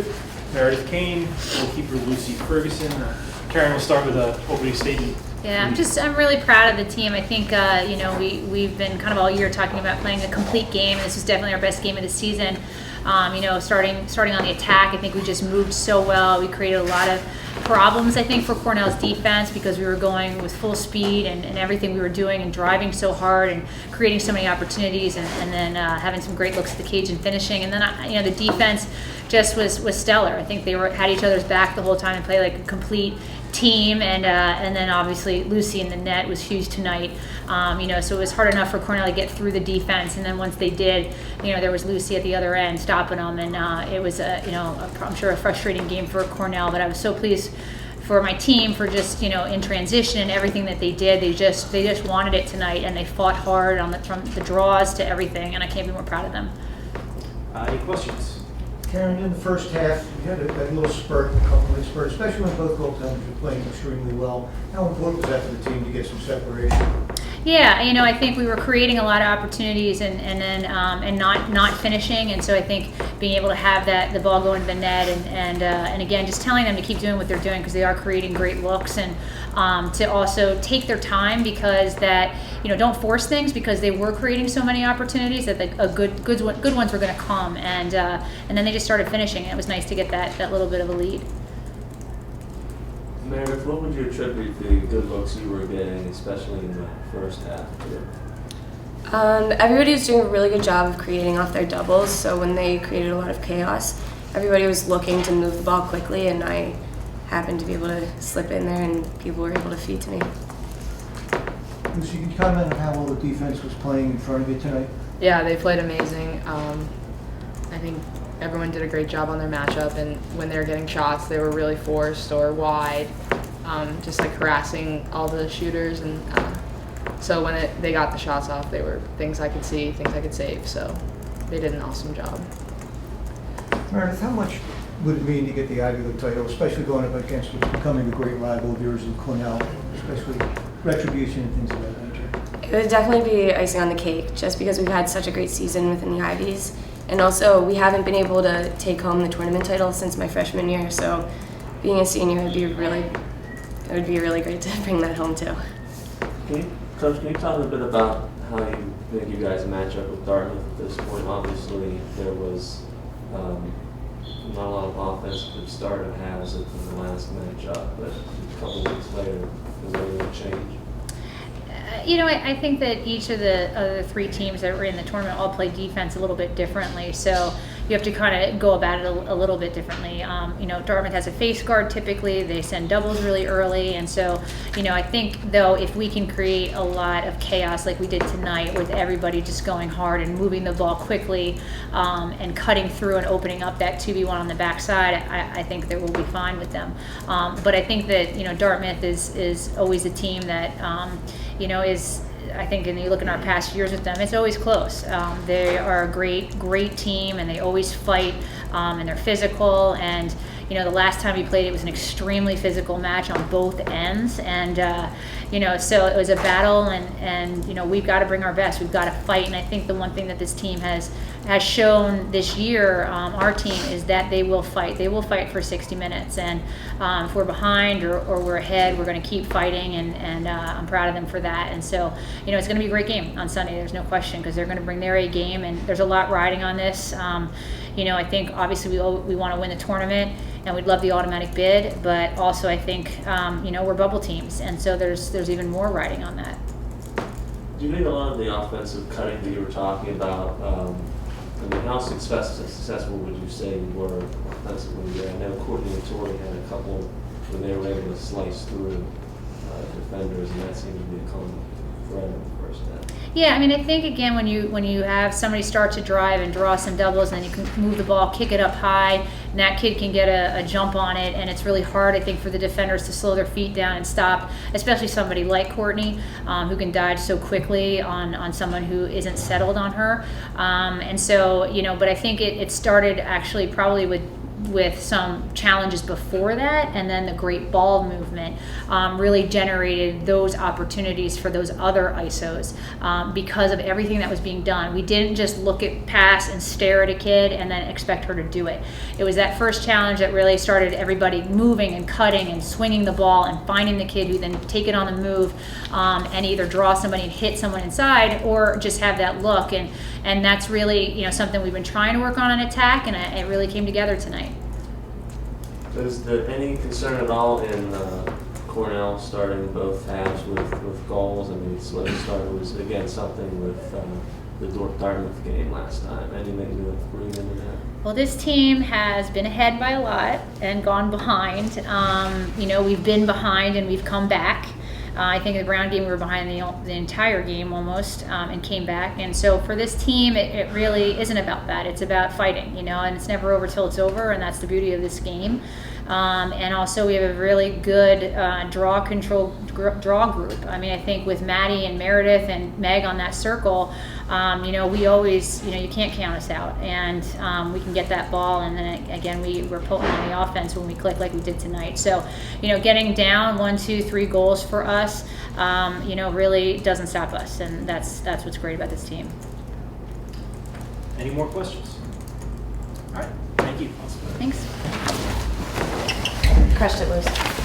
Corbitt, Meredith Cain, goalkeeper Lucy Ferguson. Karin, we'll start with an opening statement. Yeah, I'm really proud of the team. I think we've been kind of all year talking about playing a complete game. This is definitely our best game of the season. Starting on the attack, I think we just moved so well. We created a lot of problems, I think, for Cornell's defense because we were going with full speed and everything we were doing and driving so hard and creating so many opportunities and then having some great looks at the cage and finishing. And then the defense just was stellar. I think they had each other's back the whole time and played like a complete team, and then obviously Lucy in the net was huge tonight. So it was hard enough for Cornell to get through the defense, and then once they did, there was Lucy at the other end stopping them, and it was I'm sure a frustrating game for Cornell. But I was so pleased for my team for just in transition and everything that they did. They just wanted it tonight, and they fought hard from the draws to everything, and I can't be more proud of them. Any questions? Karin, in the first half, you had a little spurt, a couple of spurts, especially when both goaltenders were playing extremely well. How important was that for the team to get some separation? Yeah, I think we were creating a lot of opportunities and not finishing, and so I think being able to have the ball go into the net and again just telling them to keep doing what they're doing because they are creating great looks, and to also take their time because don't force things because they were creating so many opportunities that good ones were going to come, and then they just started finishing, and it was nice to get that little bit of a lead. Meredith, what would you attribute the good looks you were getting, especially in the first half? Everybody was doing a really good job of creating off their doubles, so when they created a lot of chaos, everybody was looking to move the ball quickly, and I happened to be able to slip in there, and people were able to feed to me. Lucy, can you comment on how well the defense was playing in front of you tonight? Yeah, they played amazing. I think everyone did a great job on their matchup, and when they were getting shots, they were really forced or wide, just like harassing all the shooters. And so when they got the shots off, they were things I could see, things I could save. So they did an awesome job. Meredith, how much would it mean to get the Ivy League title, especially going up against what's becoming a great rival of yours in Cornell, especially retribution and things of that nature? It would definitely be icing on the cake, just because we've had such a great season within the Ivies. And also, we haven't been able to take home the tournament title since my freshman year, so being a senior would be really great to bring that home too. Coach, can you talk a bit about how you think you guys match up with Dartmouth at this point? Obviously, there was not a lot of offense at the start of halves in the last matchup, but a couple of weeks later, was there any change? I think that each of the other three teams that were in the tournament all play defense a little bit differently. So you have to kind of go about it a little bit differently. Dartmouth has a face guard typically. They send doubles really early. And so, I think, though, if we can create a lot of chaos like we did tonight with everybody just going hard and moving the ball quickly and cutting through and opening up that 2v1 on the backside, I think that we'll be fine with them. But I think that, Dartmouth is always a team that, I think, and you look in our past years with them, it's always close. They are a great team, and they always fight, and they're physical. And the last time we played, it was an extremely physical match on both ends, and so it was a battle. And we've got to bring our best. We've got to fight. And I think the one thing that this team has shown this year, our team, is that they will fight. They will fight for 60 minutes. And if we're behind or we're ahead, we're going to keep fighting. And I'm proud of them for that. And so, it's going to be a great game on Sunday. There's no question, because they're going to bring their A game. And there's a lot riding on this. I think obviously we want to win the tournament, and we'd love the automatic bid. But also I think, we're bubble teams. And so there's even more riding on that. Do you think a lot of the offensive cutting that you were talking about, how successful would you say you were offensively? I know Courtney and Tori had a couple when they were able to slice through defenders, and that seemed to be a common thread in the first half. Yeah, I think, again, when you have somebody start to drive and draw some doubles, and then you can move the ball, kick it up high, and that kid can get a jump on it, and it's really hard, I think, for the defenders to slow their feet down and stop, especially somebody like Courtney, who can dodge so quickly on someone who isn't settled on her. And so, but I think it started actually probably with with some challenges before that, and then the great ball movement really generated those opportunities for those other ISOs because of everything that was being done. We didn't just look at pass and stare at a kid and then expect her to do it. It was that first challenge that really started everybody moving and cutting and swinging the ball and finding the kid who then take it on the move and either draw somebody and hit someone inside or just have that look. And that's really something we've been trying to work on in attack, and it really came together tonight. Is there any concern at all in Cornell starting both halves with goals? I mean, what it started was, again, something with the Dartmouth game last time. Anything to bring into that? Well, this team has been ahead by a lot and gone behind. We've been behind and we've come back. I think in the Brown game we were behind the entire game almost and came back. And so for this team, it really isn't about that. It's about fighting, and it's never over till it's over, and that's the beauty of this game. And also we have a really good draw group. I mean, I think with Maddie and Meredith and Meg on that circle, we always, you can't count us out, and we can get that ball, and then again we're potent on the offense when we click like we did tonight. So, getting down 1, 2, 3 goals for us, really doesn't stop us, and that's what's great about this team. Any more questions? All right, thank you. Thanks. Crushed it, Luce.